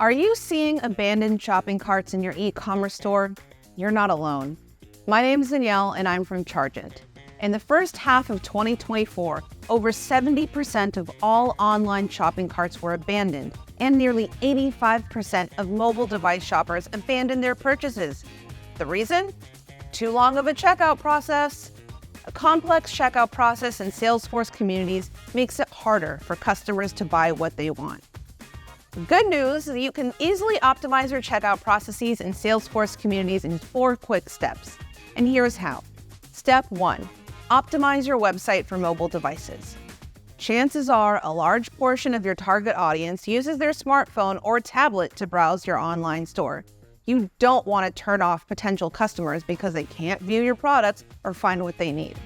Are you seeing abandoned shopping carts in your e-commerce store? You're not alone. My name is Danielle and I'm from Chargent. In the first half of 2024, over 70% of all online shopping carts were abandoned, and nearly 85% of mobile device shoppers abandoned their purchases. The reason? Too long of a checkout process. A complex checkout process in Salesforce Communities makes it harder for customers to buy what they want. Good news is that you can easily optimize your checkout processes in Salesforce Communities in 4 quick steps. And here's how. Step 1. Optimize your website for mobile devices. Chances are a large portion of your target audience uses their smartphone or tablet to browse your online store. You don't want to turn off potential customers because they can't view your products or find what they need.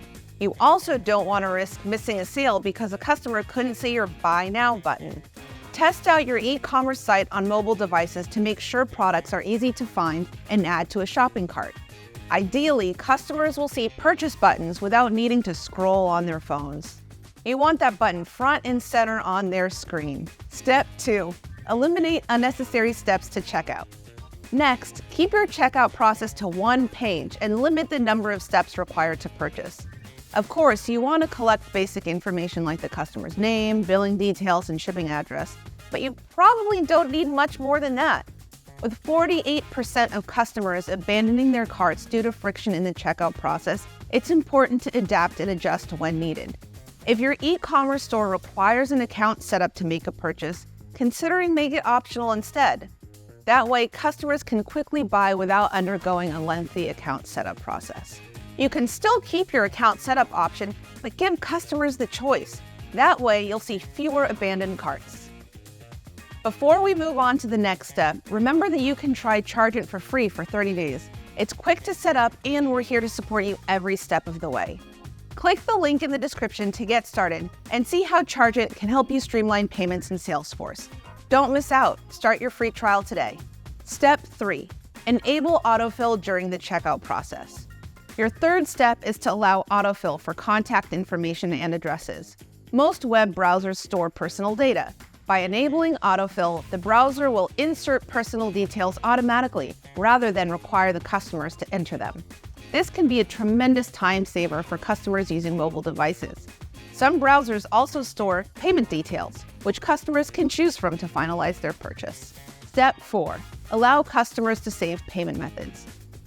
You also don't want to risk missing a sale because a customer couldn't see your Buy Now button. Test out your e-commerce site on mobile devices to make sure products are easy to find and add to a shopping cart. Ideally, customers will see purchase buttons without needing to scroll on their phones. You want that button front and center on their screen. Step 2. Eliminate unnecessary steps to checkout. Next, keep your checkout process to 1 page and limit the number of steps required to purchase. Of course, you want to collect basic information like the customer's name, billing details, and shipping address, but you probably don't need much more than that. With 48% of customers abandoning their carts due to friction in the checkout process, it's important to adapt and adjust when needed. If your e-commerce store requires an account setup to make a purchase, consider making it optional instead. That way, customers can quickly buy without undergoing a lengthy account setup process. You can still keep your account setup option, but give customers the choice. That way, you'll see fewer abandoned carts. Before we move on to the next step, remember that you can try Chargent for free for 30 days. It's quick to set up, and we're here to support you every step of the way. Click the link in the description to get started and see how Chargent can help you streamline payments in Salesforce. Don't miss out. Start your free trial today. Step 3. Enable autofill during the checkout process. Your third step is to allow autofill for contact information and addresses. Most web browsers store personal data. By enabling autofill, the browser will insert personal details automatically rather than require the customers to enter them. This can be a tremendous time saver for customers using mobile devices. Some browsers also store payment details, which customers can choose from to finalize their purchase. Step 4. Allow customers to save payment methods.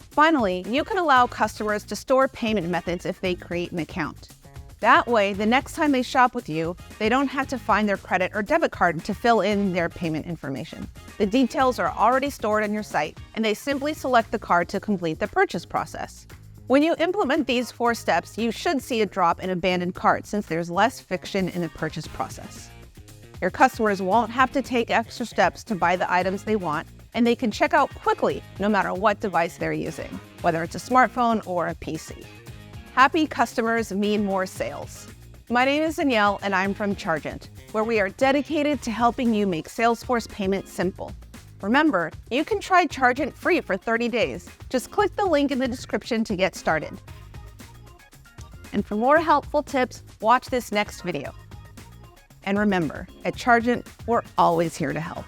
Finally, you can allow customers to store payment methods if they create an account. That way, the next time they shop with you, they don't have to find their credit or debit card to fill in their payment information. The details are already stored on your site, and they simply select the card to complete the purchase process. When you implement these 4 steps, you should see a drop in abandoned carts since there's less friction in the purchase process. Your customers won't have to take extra steps to buy the items they want, and they can check out quickly no matter what device they're using, whether it's a smartphone or a PC. Happy customers mean more sales. My name is Danielle and I'm from Chargent, where we are dedicated to helping you make Salesforce Payments simple. Remember, you can try Chargent free for 30 days. Just click the link in the description to get started. And for more helpful tips, watch this next video. And remember, at Chargent, we're always here to help.